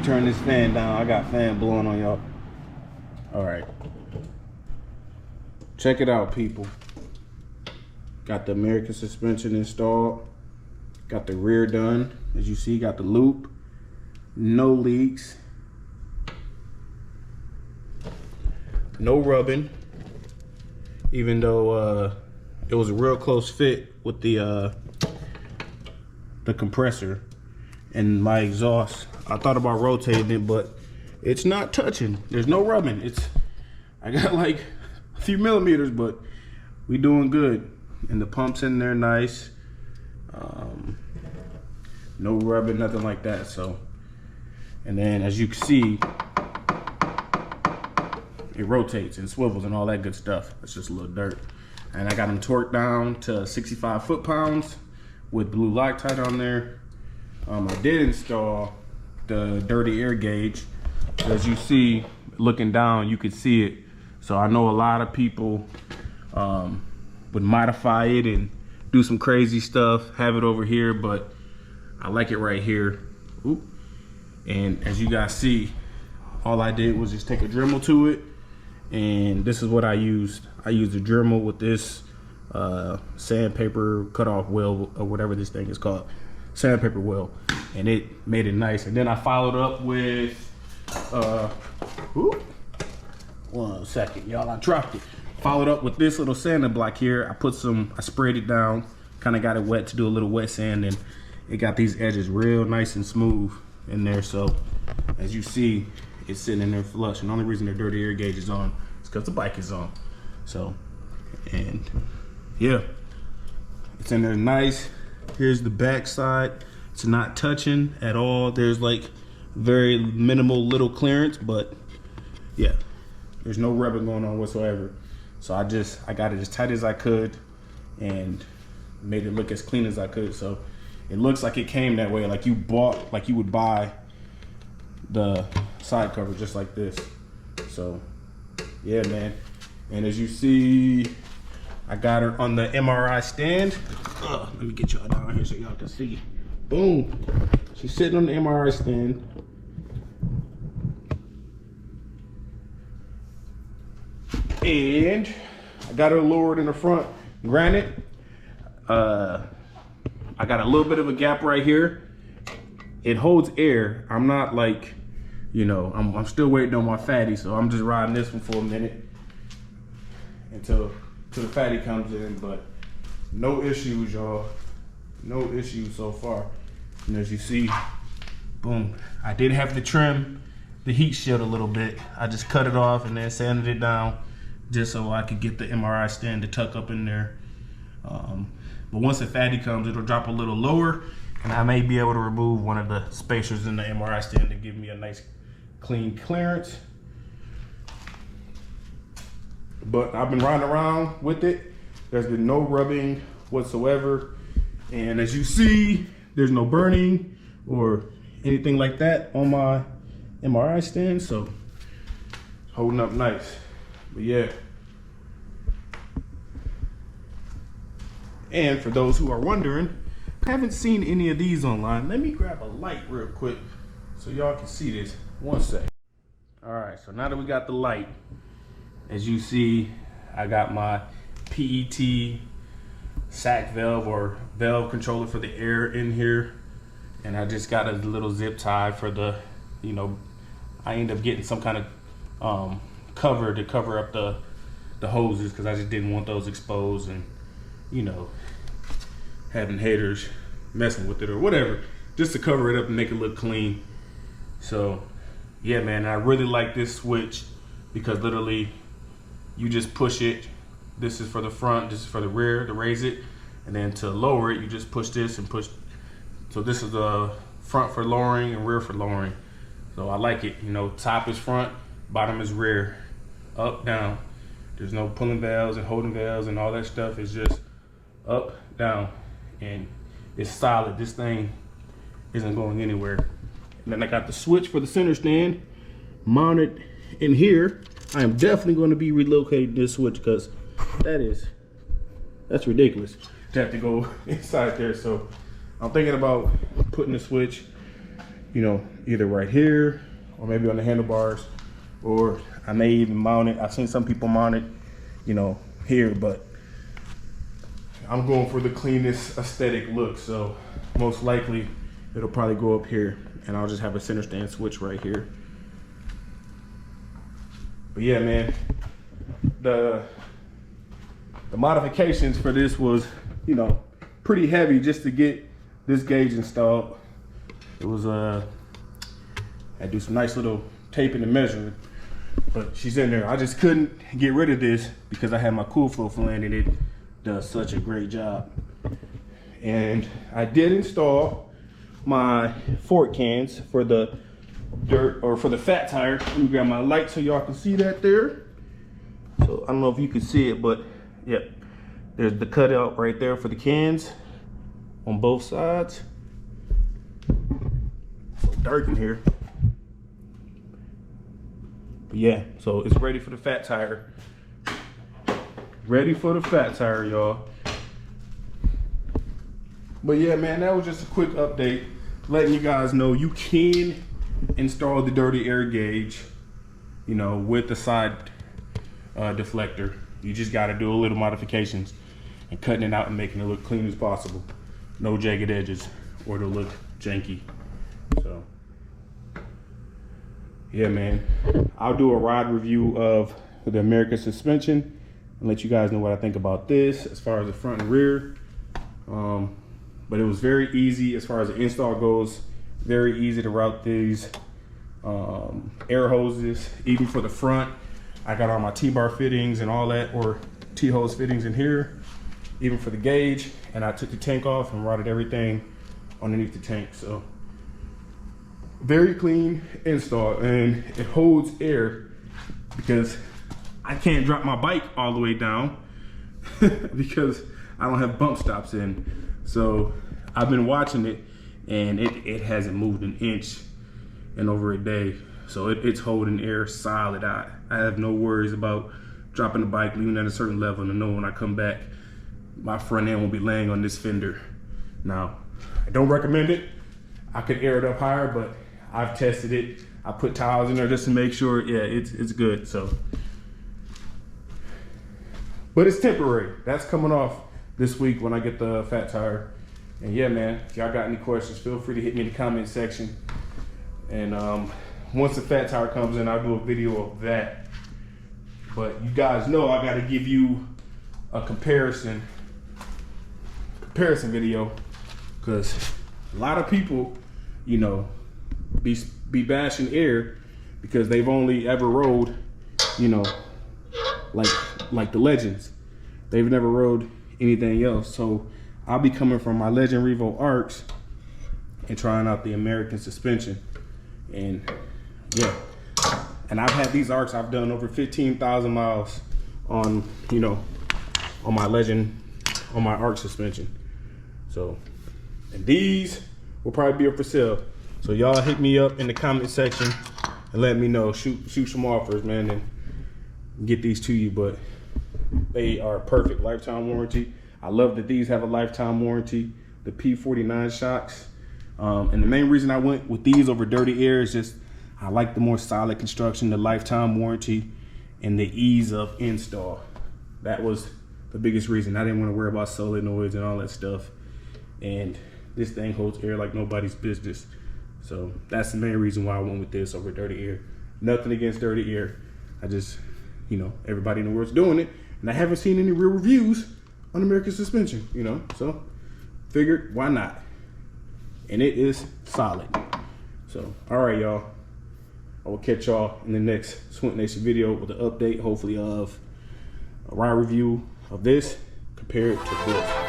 turn this fan down. I got fan blowing on y'all. All right. Check it out, people. Got the American suspension installed. Got the rear done. As you see, got the loop. No leaks. No rubbing. Even though it was a real close fit with the compressor and my exhaust. I thought about rotating it, but it's not touching. There's no rubbing. I got like a few millimeters, but we doing good. And the pump's in there nice. No rubbing, nothing like that. So, and then as you can see, it rotates and swivels and all that good stuff. It's just a little dirt. And I got them torqued down to 65 foot-pounds with blue Loctite on there. I did install the dirty air gauge. As you see, looking down, you could see it. So I know a lot of people would modify it and do some crazy stuff, have it over here, but I like it right here. Oop. And as you guys see, all I did was just take a Dremel to it, and this is what I used. I used a Dremel with this sandpaper cutoff wheel, or whatever this thing is called, sandpaper wheel, and it made it nice. And then I followed up with, one second, y'all, I dropped it. Followed up with this little sanding block here. I sprayed it down, kind of got it wet to do a little wet sand, and it got these edges real nice and smooth in there. So as you see, it's sitting in there flush. And the only reason the dirty air gauge is on is because the bike is on. So, and yeah, it's in there nice. Here's the back side. It's not touching at all. There's like very minimal little clearance, but yeah, there's no rubbing going on whatsoever. So I got it as tight as I could and made it look as clean as I could. So it looks like it came that way, like you would buy the side cover just like this. So yeah, man. And as you see, I got her on the MRI stand. Let me get y'all down here so y'all can see. Boom. She's sitting on the MRI stand. And I got her lowered in the front. Granted, I got a little bit of a gap right here. It holds air. I'm not like, you know, I'm still waiting on my fatty, so I'm just riding this one for a minute until the fatty comes in. But no issues, y'all. No issues so far. And as you see, boom. I did have to trim the heat shield a little bit. I just cut it off and then sanded it down just so I could get the MRI stand to tuck up in there. But once the fatty comes, it'll drop a little lower, and I may be able to remove one of the spacers in the MRI stand to give me a nice clean clearance. But I've been riding around with it. There's been no rubbing whatsoever. And as you see, there's no burning or anything like that on my MRI stand. So holding up nice. But yeah. And for those who are wondering, I haven't seen any of these online. Let me grab a light real quick so y'all can see this. One sec. All right, so now that we got the light, as you see, I got my PET sac valve or valve controller for the air in here. And I just got a little zip tie for the, you know, I end up getting some kind of cover to cover up the hoses, because I just didn't want those exposed and, you know, having haters messing with it or whatever, just to cover it up and make it look clean. So yeah, man, I really like this switch because literally you just push it. This is for the front, this is for the rear to raise it, and then to lower it, you just push this and push. So this is the front for lowering and rear for lowering. So I like it, you know, top is front, bottom is rear, up, down. There's no pulling valves and holding valves and all that stuff. It's just up, down, and it's solid. This thing isn't going anywhere. And then I got the switch for the center stand mounted in here. I am definitely going to be relocating this switch because that's ridiculous to have to go inside there. So I'm thinking about putting the switch, you know, either right here or maybe on the handlebars, or I may even mount it. I've seen some people mount it, you know, here, but I'm going for the cleanest aesthetic look. So most likely it'll probably go up here, and I'll just have a center stand switch right here. But yeah, man, the modifications for this was, you know, pretty heavy just to get this gauge installed. It was I had to do some nice little taping and measuring, but she's in there. I just couldn't get rid of this because I had my cool flow flange, and it does such a great job. And I did install my fork cans for the dirt, or for the fat tire. Let me grab my light so y'all can see that there. So I don't know if you can see it, but yep, there's the cutout right there for the cans on both sides. So dark in here. But yeah, so it's ready for the fat tire. Ready for the fat tire, y'all. But yeah, man, that was just a quick update, letting you guys know you can install the dirty air gauge, you know, with the side deflector. You just got to do a little modifications and cutting it out and making it look clean as possible. No jagged edges, or it'll look janky. So yeah, man, I'll do a ride review of the American suspension and let you guys know what I think about this as far as the front and rear. But it was very easy as far as the install goes. Very easy to route these air hoses, even for the front. I got all my T-bar fittings and all that, or T-hose fittings in here, even for the gauge. And I took the tank off and routed everything underneath the tank. So very clean install, and it holds air because I can't drop my bike all the way down because I don't have bump stops in. So I've been watching it, and it hasn't moved an inch in over a day. So it's holding air solid. I have no worries about dropping the bike, leaving at a certain level, and I know when I come back, my front end will be laying on this fender. Now, I don't recommend it. I could air it up higher, but I've tested it. I put towels in there just to make sure, yeah, it's good. So, but it's temporary. That's coming off this week when I get the fat tire. And yeah, man, if y'all got any questions, feel free to hit me in the comment section. And once the fat tire comes in, I'll do a video of that. But you guys know I got to give you a comparison video, because a lot of people, you know, be bashing air because they've only ever rode, you know, like the Legends. They've never rode anything else. So I'll be coming from my Legend Revo Arcs and trying out the American suspension. And yeah, and I've had these Arcs, I've done over 15,000 miles on, you know, on my Legend, on my Arc suspension. So, and these will probably be up for sale. So y'all hit me up in the comment section and let me know, shoot some offers, man, and get these to you. But they are perfect, lifetime warranty. I love that these have a lifetime warranty, the P49 shocks. And the main reason I went with these over dirty air is just I like the more solid construction, the lifetime warranty, and the ease of install. That was the biggest reason. I didn't want to worry about solenoids and all that stuff. And this thing holds air like nobody's business. So that's the main reason why I went with this over dirty air. Nothing against dirty air. I just, you know, everybody in the world's doing it. And I haven't seen any real reviews on American suspension, you know, so figured why not? And it is solid. So, all right, y'all. I will catch y'all in the next Swint Nation video with an update, hopefully, of a ride review of this compared to this.